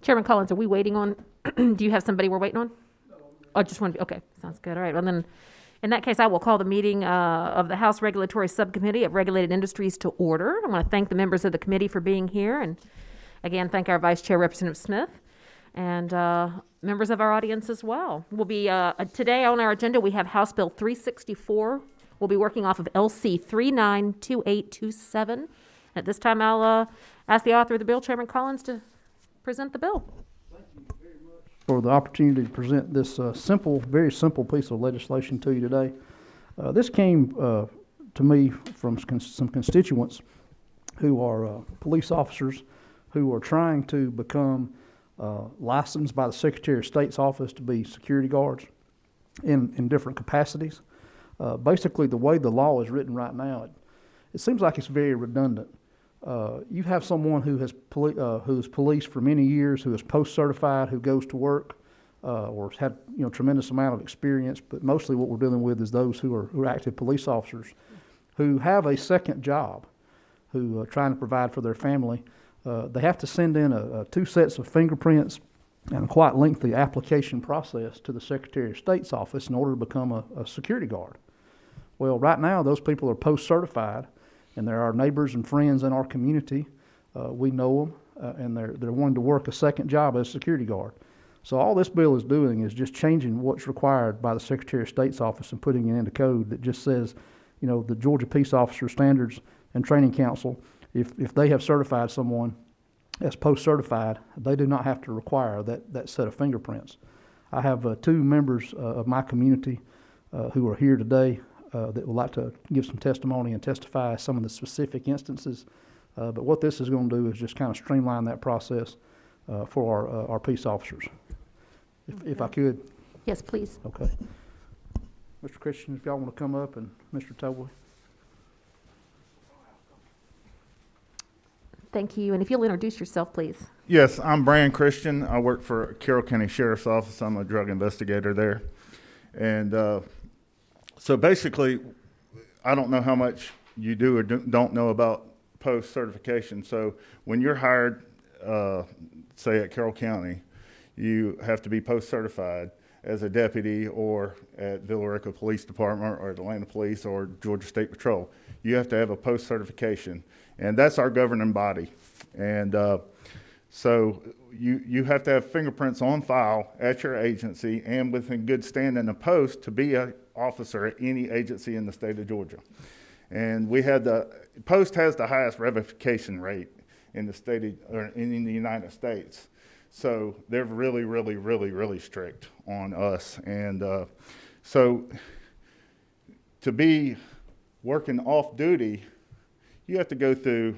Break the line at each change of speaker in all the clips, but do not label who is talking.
Chairman Collins, are we waiting on, do you have somebody we're waiting on? Oh, just one, okay, sounds good, all right. Well then, in that case, I will call the meeting of the House Regulatory Subcommittee of Regulated Industries to order. I want to thank the members of the committee for being here, and again, thank our Vice Chair, Representative Smith, and members of our audience as well. We'll be, today on our agenda, we have House Bill 364. We'll be working off of LC 392827. At this time, I'll ask the author of the bill, Chairman Collins, to present the bill.
Thank you very much for the opportunity to present this very simple piece of legislation to you today. This came to me from some constituents who are police officers who are trying to become licensed by the Secretary of State's office to be security guards in different capacities. Basically, the way the law is written right now, it seems like it's very redundant. You have someone who's policed for many years, who is post-certified, who goes to work, or has had tremendous amount of experience. But mostly, what we're dealing with is those who are active police officers, who have a second job, who are trying to provide for their family. They have to send in two sets of fingerprints and a quite lengthy application process to the Secretary of State's office in order to become a security guard. Well, right now, those people are post-certified, and there are neighbors and friends in our community. We know them, and they're wanting to work a second job as a security guard. So all this bill is doing is just changing what's required by the Secretary of State's office and putting it into code that just says, the Georgia Peace Officer Standards and Training Council, if they have certified someone as post-certified, they do not have to require that set of fingerprints. I have two members of my community who are here today that would like to give some testimony and testify some of the specific instances. But what this is going to do is just kind of streamline that process for our peace officers. If I could.
Yes, please.
Okay. Mr. Christian, if y'all want to come up, and Mr. Tobley.
Thank you. And if you'll introduce yourself, please.
Yes, I'm Brian Christian. I work for Carroll County Sheriff's Office. I'm a drug investigator there. And so basically, I don't know how much you do or don't know about post-certification. So when you're hired, say at Carroll County, you have to be post-certified as a deputy or at Villarica Police Department or Atlanta Police or Georgia State Patrol. You have to have a post-certification, and that's our governing body. And so you have to have fingerprints on file at your agency and within good standing of post to be an officer at any agency in the state of Georgia. And post has the highest revocation rate in the in the United States. So they're really, really, really, really strict on us. And so to be working off duty, you have to go through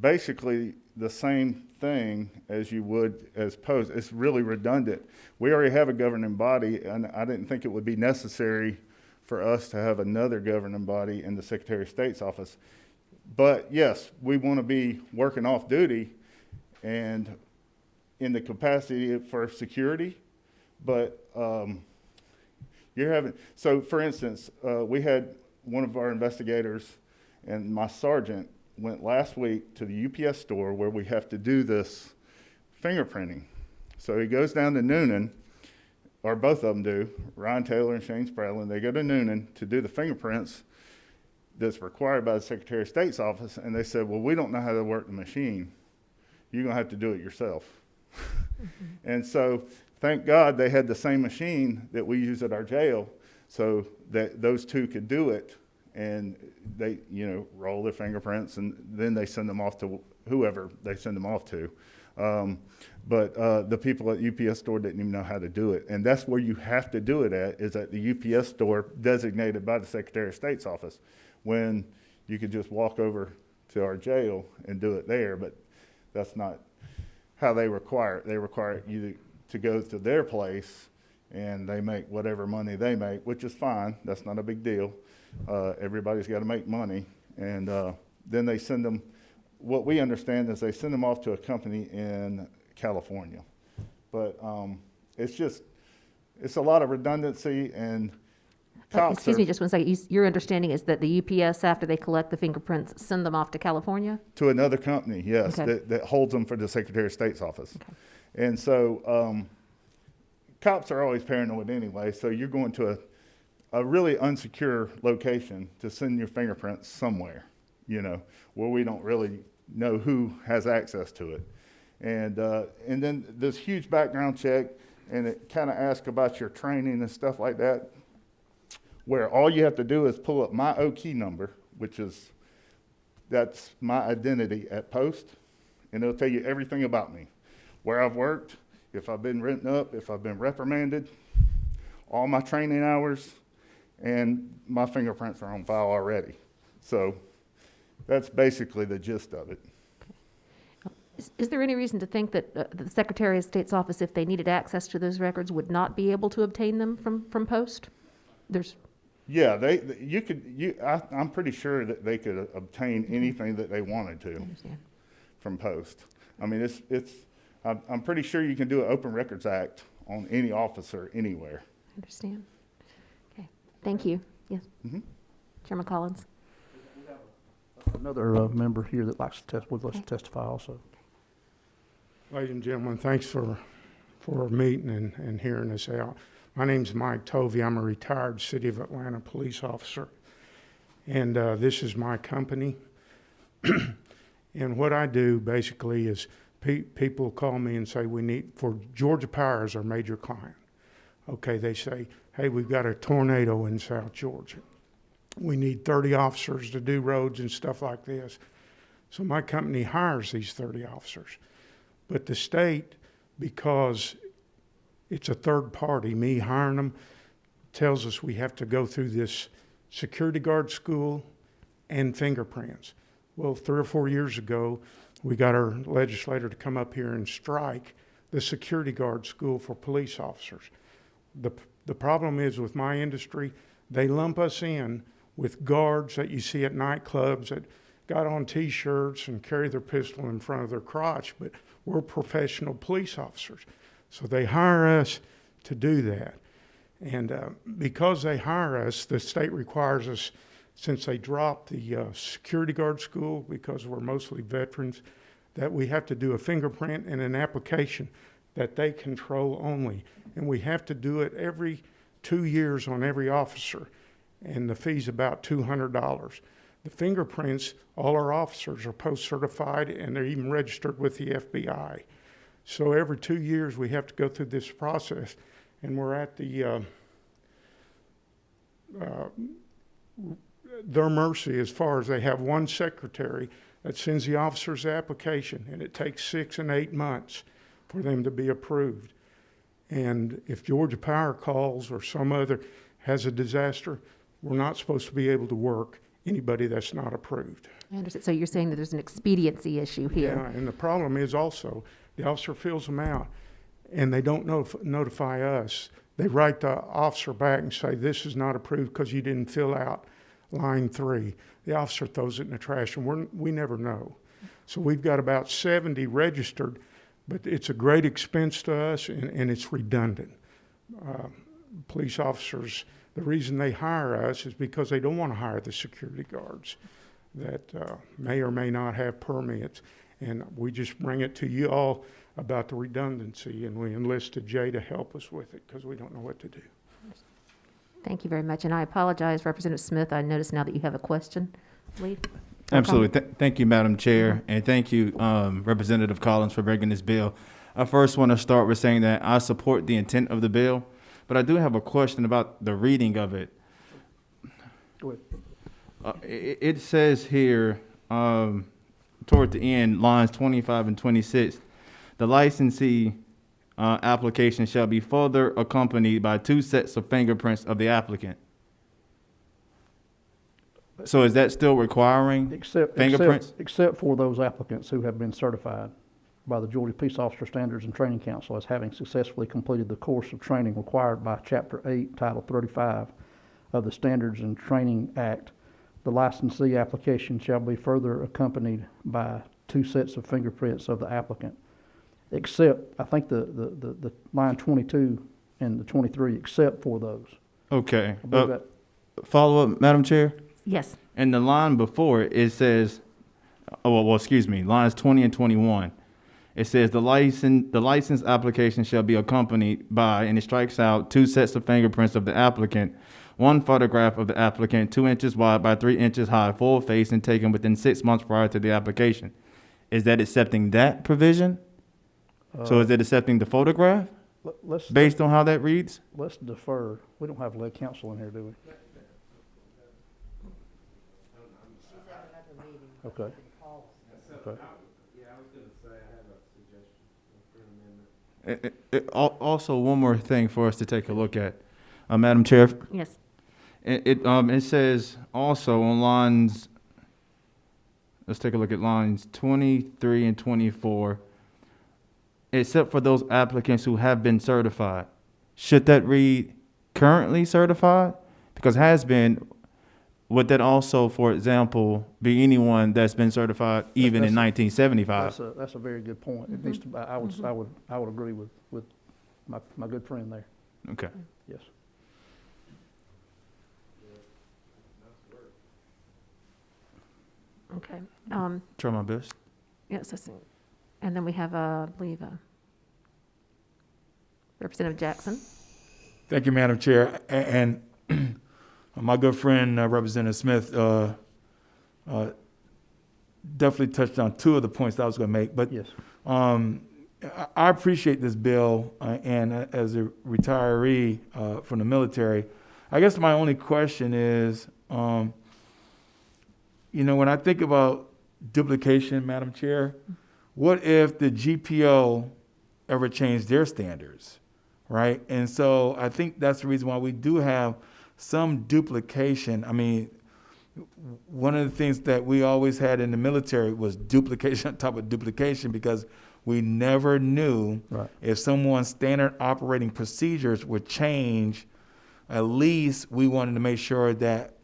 basically the same thing as you would as post. It's really redundant. We already have a governing body, and I didn't think it would be necessary for us to have another governing body in the Secretary of State's office. But yes, we want to be working off duty and in the capacity for security, but so for instance, we had one of our investigators and my sergeant went last week to the UPS store where we have to do this fingerprinting. So he goes down to Noonan, or both of them do, Ryan Taylor and Shane Spradlin. They go to Noonan to do the fingerprints that's required by the Secretary of State's office, and they said, well, we don't know how to work the machine. You're going to have to do it yourself. Mm-hmm. And so thank God they had the same machine that we use at our jail so that those two could do it. And they, roll their fingerprints, and then they send them off to whoever they send them off to. But the people at UPS store didn't even know how to do it. And that's where you have to do it is at the UPS store designated by the Secretary of State's office, when you could just walk over to our jail and do it there. But that's not how they require it. They require you to go to their place, and they make whatever money they make, which is fine. That's not a big deal. Everybody's got to make money. And then they send them, what we understand is they send them off to a company in California. But it's a lot of redundancy, and Cops
Excuse
are
me, just one second. Your understanding is that the UPS, after they collect the fingerprints, send them off to California?
to another company, yes,
Okay.
that holds them for the Secretary of State's office.
Okay.
And so cops are always paranoid anyway, so you're going to a really unsecure location to send your fingerprints somewhere, where we don't really know who has access to it. And then this huge background check, and it kind of asks about your training and stuff like that, where all you have to do is pull up my O-Key number, that's my identity at post, and it'll tell you everything about me, where I've worked, if I've been written up, if I've been reprimanded, all my training hours, and my fingerprints are on file already. So that's basically the gist of it.
Is there any reason to think that the Secretary of State's office, if they needed access to those records, would not be able to obtain them from Post?
Yeah, I'm pretty sure that they could obtain anything that they wanted to
Understand.
from Post. I mean, I'm pretty sure you can do an Open Records Act on any officer anywhere.
I understand. Okay, thank you. Yes.
Mhm.
Chairman Collins.
Another member here that would like to testify also.
Ladies and gentlemen, thanks for meeting and hearing us out. My name's Mike Tovey. I'm a retired City of Atlanta police officer. And this is my company. And what I do basically is people call me and say, for Georgia Power is our major client. Okay, they say, hey, we've got a tornado in South Georgia. We need 30 officers to do roads and stuff like this. So my company hires these 30 officers. But the state, because it's a third party, me hiring them, tells us we have to go through this security guard school and fingerprints. Well, 3 or 4 years ago, we got our legislator to come up here and strike the security guard school for police officers. The problem is with my industry, they lump us in with guards that you see at nightclubs that got on T-shirts and carry their pistol in front of their crotch, but we're professional police officers. So they hire us to do that. And because they hire us, the state requires us, since they dropped the security guard school, because we're mostly veterans, that we have to do a fingerprint and an application that they control only. And we have to do it every 2 years on every officer. And the fee's about $200. The fingerprints, all our officers are post-certified, and they're even registered with the FBI. So every 2 years we have to go through this process, and we're at their mercy as far as they have one secretary that sends the officer's application, and it takes 6 and 8 months for them to be approved. And if Georgia Power calls or some other has a disaster, we're not supposed to be able to work anybody that's not approved.
I understand. So you're saying that there's an expediency issue here.
Yeah, and the problem is also the officer fills them out and they don't notify us. They write the officer back and say, this is not approved because you didn't fill out line 3. The officer throws it in the trash, and we never know. So we've got about 70 registered, but it's a great expense to us, and it's redundant. Police officers, the reason they hire us is because they don't want to hire the security guards that may or may not have permits. And we just bring it to you all about the redundancy, and we enlisted Jay to help us with it because we don't know what to do.
Thank you very much. And I apologize, Representative Smith. I notice now that you have a question. Lee?
Absolutely. Thank you, Madam Chair, and thank you, Representative Collins, for bringing this bill. I first want to start with saying that I support the intent of the bill, but I do have a question about the reading of it.
Go ahead.
It says here, toward the end, lines 25 and 26, the licensee application shall be further accompanied by 2 sets of fingerprints of the applicant. So is that still requiring fingerprints?
Except for those applicants who have been certified by the Georgia Peace Officer Standards and Training Council as having successfully completed the course of training required by Chapter 8, Title 35 of the Standards and Training Act. The licensee application shall be further accompanied by 2 sets of fingerprints of the applicant. Except, I think the line 22 and the 23, except for those.
Okay.
I believe that
follow-up, Madam Chair?
Yes.
In the line before it, it says, excuse me, lines 20 and 21. It says the license application shall be accompanied by, and it strikes out 2 sets of fingerprints of the applicant, 1 photograph of the applicant, 2 inches wide by 3 inches high, full face, and taken within 6 months prior to the application. Is that accepting that provision? So is it accepting the photograph
Let's
based on how that reads?
let's defer. We don't have lead counsel in here, do we? Okay. Okay.
Also, one more thing for us to take a look at, Madam Chair.
Yes.
It says also on lines. Let's take a look at lines 23 and 24. Except for those applicants who have been certified, should that read currently certified? Because has been. Would that also, for example, be anyone that's been certified even in 1975?
That's a very good point. It needs to. I would agree with my good friend there.
Okay.
Yes.
Okay.
Try my best.
Yes, I see. And then we have, I believe, Representative Jackson.
Thank you, Madam Chair. And my good friend, Representative Smith, definitely touched on 2 of the points that I was going to make. But
Yes.
I appreciate this bill, and as a retiree from the military, I guess my only question is, when I think about duplication, Madam Chair, what if the GPO ever changed their standards, right? And so I think that's the reason why we do have some duplication. I mean, one of the things that we always had in the military was duplication on top of duplication, because we never knew
Right.
if someone's standard operating procedures would change. At least we wanted to make sure that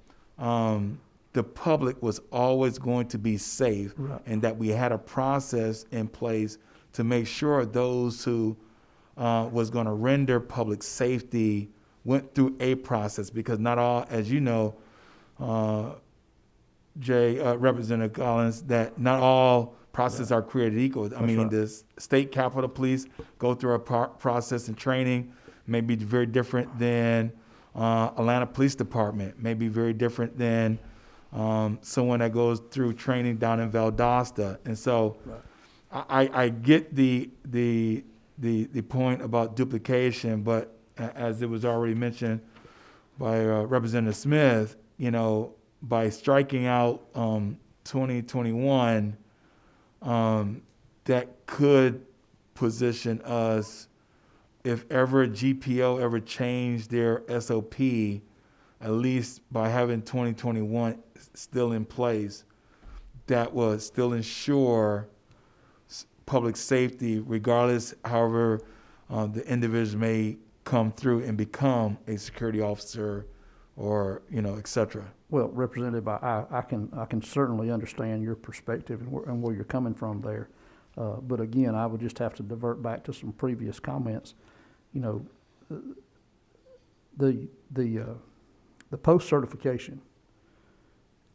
the public was always going to be safe,
Right.
and that we had a process in place to make sure those who was going to render public safety went through a process, because not all, as you know, Representative Collins, that not all processes are created equal. I mean,
right.
the state capitol police go through a process and training, may be very different than Atlanta Police Department, may be very different than someone that goes through training down in Valdosta. And so I get the point about duplication, but as it was already mentioned by Representative Smith, by striking out 2021, that could position us, if ever GPO ever changed their SOP, at least by having 2021 still in place, that would still ensure public safety, regardless, however, the individual may come through and become a security officer, or et cetera.
Well, Representative, I can certainly understand your perspective and where you're coming from there. But again, I would just have to divert back to some previous comments. The post certification,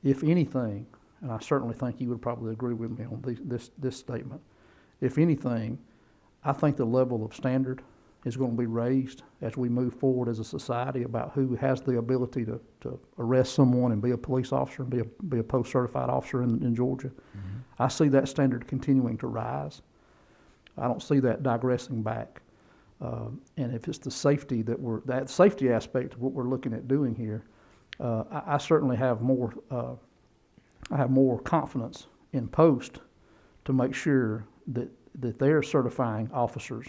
if anything, and I certainly think you would probably agree with me on this statement. If anything, I think the level of standard is going to be raised as we move forward as a society about who has the ability to arrest someone and be a police officer and be a post-certified officer in Georgia. Mm-hmm. I see that standard continuing to rise. I don't see that digressing back. And if it's the safety that safety aspect of what we're looking at doing here, I certainly have more confidence in post to make sure that they're certifying officers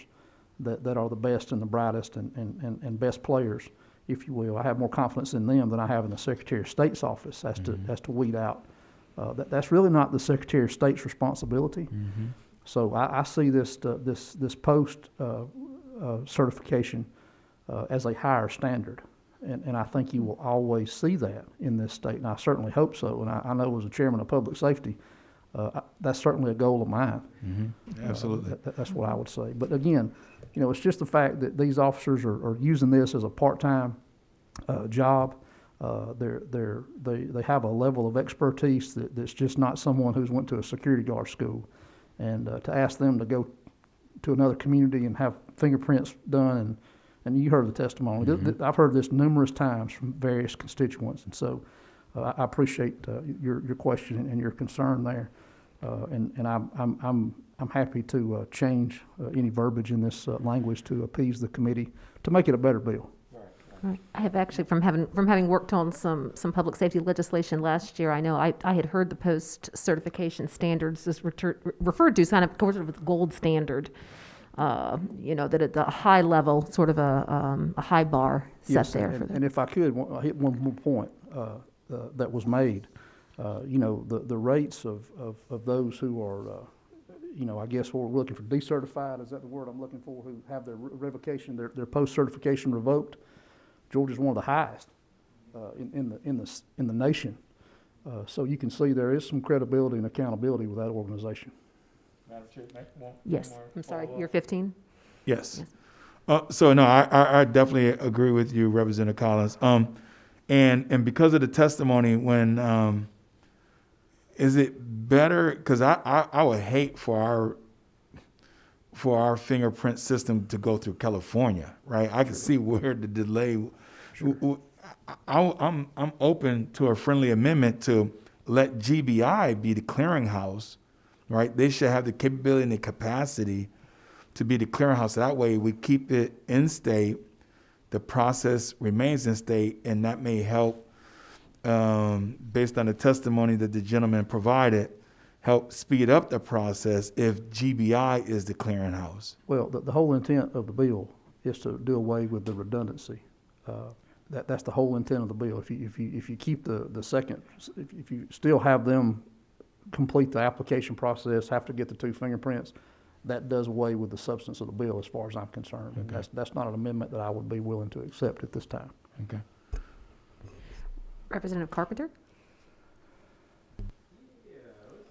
that are the best and the brightest and best players, if you will. I have more confidence in them than I have in the Secretary of State's office as to weed out. That's really not the Secretary of State's responsibility. Mm-hmm. So I see this post certification as a higher standard, and I think you will always see that in this state, and I certainly hope so. And I know as a chairman of public safety, that's certainly a goal of mine.
Mm-hmm. Absolutely.
That's what I would say. But again, it's just the fact that these officers are using this as a part-time job. They have a level of expertise that's just not someone who's went to a security guard school. And to ask them to go to another community and have fingerprints done, and you heard the testimony. I've heard this numerous times from various constituents, and so I appreciate your question and your concern there. And I'm happy to change any verbiage in this language to appease the committee to make it a better bill.
Right. I have actually, from having worked on some public safety legislation last year, I know I had heard the post certification standards is referred to as kind of with gold standard. That at the high level, sort of a high bar set
Yes,
there.
and if I could hit one more point that was made, the rates of those who are, I guess we're looking for decertified, is that the word I'm looking for, who have their revocation, their post-certification revoked. Georgia's one of the highest in the nation. So you can see there is some credibility and accountability with that organization.
Madam Chair,
Yes, I'm sorry, you're 15?
Yes. So no, I definitely agree with you, Representative Collins. And because of the testimony, when is it better? Because I would hate for our fingerprint system to go through California, right? I can see where the delay. Sure. I'm open to a friendly amendment to let GBI be the clearinghouse, right? They should have the capability and the capacity to be the clearinghouse. That way we keep it in state, the process remains in state, and that may help, based on the testimony that the gentleman provided, help speed up the process if GBI is the clearinghouse.
Well, the whole intent of the bill is to do away with the redundancy. That's the whole intent of the bill. If you keep the second, if you still have them complete the application process, have to get the 2 fingerprints, that does away with the substance of the bill as far as I'm concerned. Okay. And that's not an amendment that I would be willing to accept at this time.
Okay.
Representative Carpenter?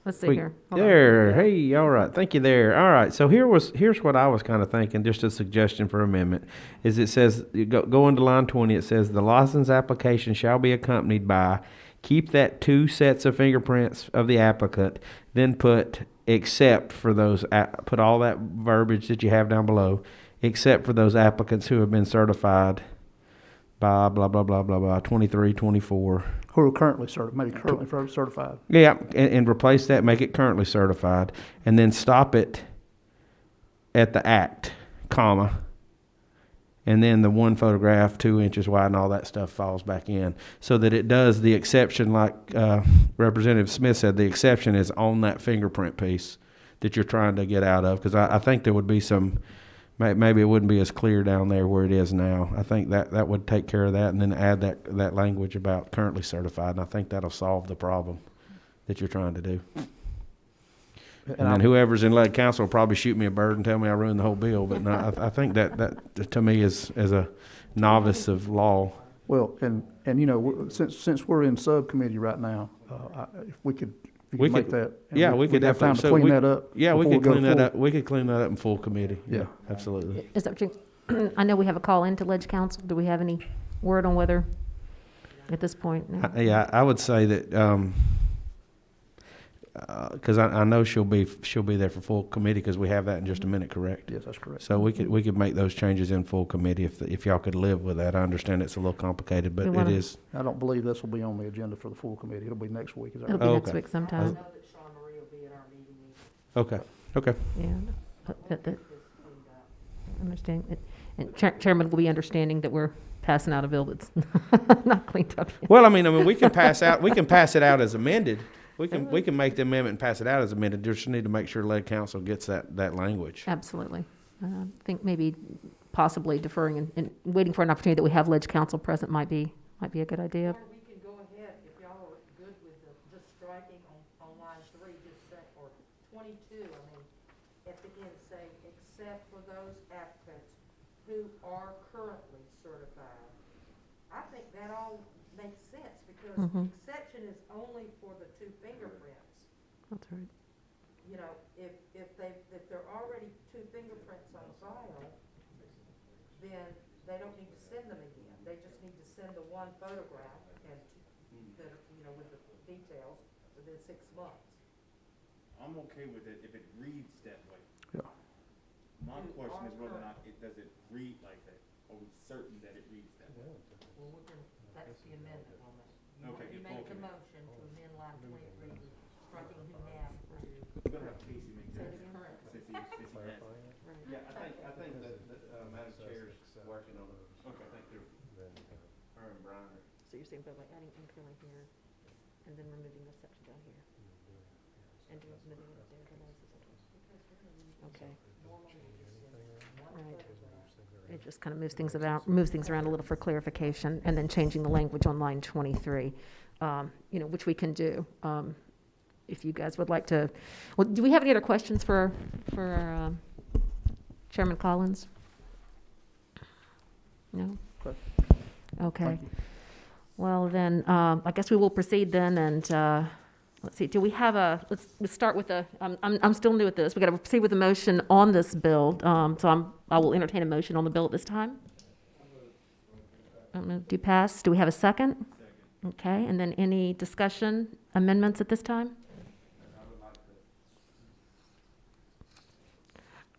Let's see here. Hold on.
There, hey, all right, thank you there. All right, so here's what I was kind of thinking, just a suggestion for amendment, is it says, go into line 20, it says, the license application shall be accompanied by, keep that 2 sets of fingerprints of the applicant, then put, except for those, put all that verbiage that you have down below, except for those applicants who have been certified by blah, blah, blah, blah, blah, 23, 24.
Who are currently certified.
Yeah, and replace that, make it currently certified, and then stop it at the act, comma, and then the 1 photograph, 2 inches wide, and all that stuff falls back in, so that it does the exception, like Representative Smith said, the exception is on that fingerprint piece that you're trying to get out of, because I think there would be some, maybe it wouldn't be as clear down there where it is now. I think that would take care of that, and then add that language about currently certified, and I think that'll solve the problem that you're trying to do. And then whoever's in lead council will probably shoot me a bird and tell me I ruined the whole bill, but no, I think that to me is, as a novice of law.
Well, and since we're in subcommittee right now, if we could make that.
Yeah, we could
have time
definitely.
to clean that up.
Yeah, we
before
could
go
clean that
full.
up. We could clean that up in full committee.
Yeah.
Absolutely.
Is that what I know we have a call into Ledge Council. Do we have any word on whether, at this point? No?
I would say that, because I know she'll be there for full committee, because we have that in just a minute, correct?
Yes, that's correct.
So we could make those changes in full committee if y'all could live with that. I understand it's a little complicated, but it is.
I don't believe this will be on the agenda for the full committee. It'll be next week. Is that
It'll
right?
be
Oh,
next
okay.
week sometime.
Okay.
Yeah. That understand it. And Chairman will be understanding that we're passing out a bill that's not cleaned up yet.
Well, I mean, we can pass it out as amended. We can make the amendment and pass it out as amended. Just need to make sure lead council gets that language.
Absolutely. I think maybe possibly deferring and waiting for an opportunity that we have Ledge Council present might be a good idea.
Or we can go ahead, if y'all are good with just striking on line 3, just say, or 22, I mean, at the end say, except for those applicants who are currently certified. I think that all makes sense, because the exception is only for the 2 fingerprints.
That's right.
You know, if they're already 2 fingerprints on file, then they don't need to send them again. They just need to send the 1 photograph, that, with the details within 6 months.
I'm okay with it if it reads that way.
Yeah.
My question is whether or not does it read like that? Are we certain that it reads that way?
Well, that's the amendment on that.
Okay,
You made the
okay.
motion to amend line 23, striking who now through.
We're gonna have Kasey make
Say
that.
it again.
Since he has it.
Yeah, I think that, Madam Chair's working on it.
Okay, thank you.
Her and Brian.
So you're saying by adding increment here, and then removing this section down here? And removing it there, okay. Right. It just kind of moves things around a little for clarification, and then changing the language on line 23, which we can do. If you guys would like to, well, do we have any other questions for Chairman Collins? No? Okay.
Thank you.
Well, then, I guess we will proceed then, and let's see, do we have let's start with I'm still new at this. We got to proceed with a motion on this bill. So I will entertain a motion on the bill at this time. Do pass. Do we have a second? Okay, and then any discussion, amendments at this time?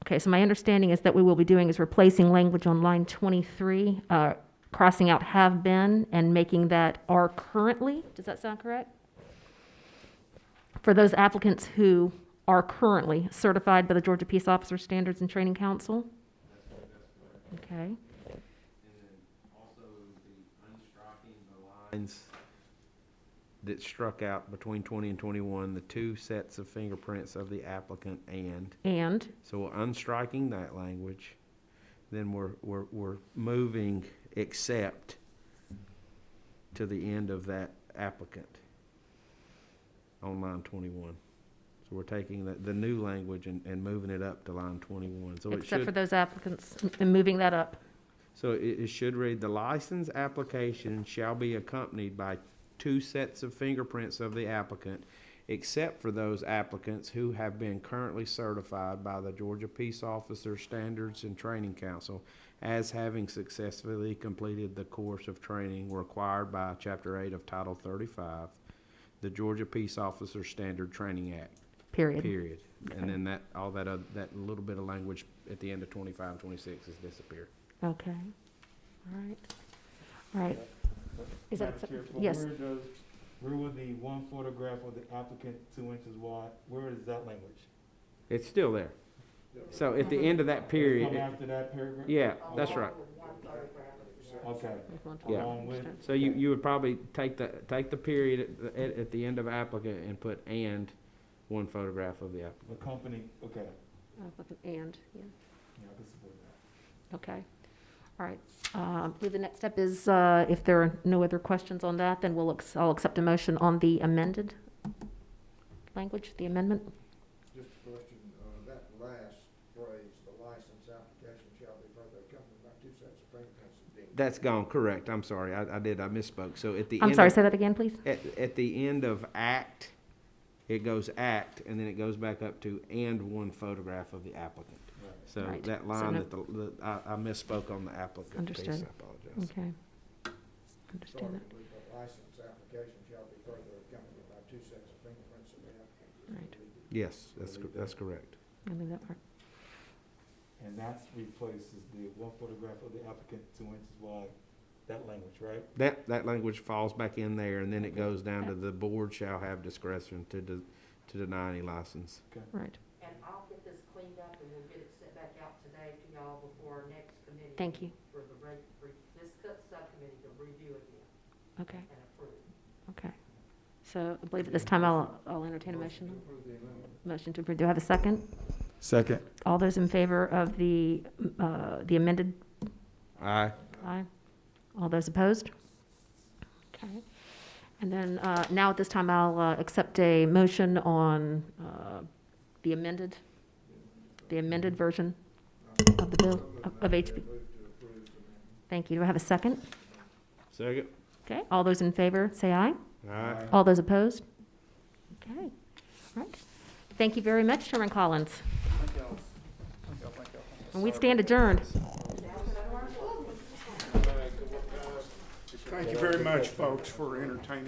Okay, so my understanding is that we will be doing is replacing language on line 23, crossing out have been and making that are currently. Does that sound correct? For those applicants who are currently certified by the Georgia Peace Officer Standards and Training Council? Okay.
And then also the unstriking the lines that struck out between 20 and 21, the 2 sets of fingerprints of the applicant
And,
so we're unstriking that language. Then we're moving except to the end of that applicant on line 21. So we're taking the new language and moving it up to line 21. So it
except for
should,
those applicants, and moving that up.
so it should read, the license application shall be accompanied by 2 sets of fingerprints of the applicant, except for those applicants who have been currently certified by the Georgia Peace Officer Standards and Training Council as having successfully completed the course of training required by Chapter 8 of Title 35, the Georgia Peace Officer Standard Training Act,
Period.
period. And then that little bit of language at the end of 25 and 26 has disappeared.
Okay. All right. All right. Is that,
Madam Chair, but
yes.
where would the one photograph of the applicant 2 inches wide, where is that language?
It's still there. So at the end of that period,
Come after that paragraph?
yeah, that's right.
Okay.
Yeah.
Along with,
So you would probably take the period at the end of applicant and put and one photograph of the applicant.
the company, okay,
And, yeah.
yeah, I can support that.
Okay. All right. I believe the next step is, if there are no other questions on that, then I'll accept a motion on the amended language, the amendment.
Just a question, that last phrase, the license application shall be further accompanied by 2 sets of fingerprints of deed.
That's gone, correct. I'm sorry, I misspoke. So at the
I'm
end
sorry,
of-
say that again, please.
At the end of act, it goes act, and then it goes back up to and one photograph of the applicant. So
Right.
that
So
line
no-
I misspoke on the applicant piece, I
Understood.
apologize.
Okay. Understand that.
Starting with the license application shall be further accompanied by 2 sets of fingerprints of the applicant.
Right.
Yes, that's correct.
I leave that part.
And that replaces the one photograph of the applicant 2 inches wide, that language, right?
That language falls back in there, and then it goes down to the board shall have discretion to deny any license.
Right.
And I'll get this cleaned up and we'll get it sent back out today to y'all before our next committee.
Thank you.
For this subcommittee to review again
Okay.
and approve.
Okay. So I believe at this time I'll entertain a motion. Motion to approve. Do I have a second?
Second.
All those in favor of the amended?
Aye.
Aye. All those opposed? Okay. And then now at this time, I'll accept a motion on the amended version of the bill of HB. Thank you. Do I have a second?
Second.
Okay. All those in favor, say aye.
Aye.
All those opposed? Okay. All right. Thank you very much, Chairman Collins. And we stand adjourned.
Thank you very much, folks, for entertaining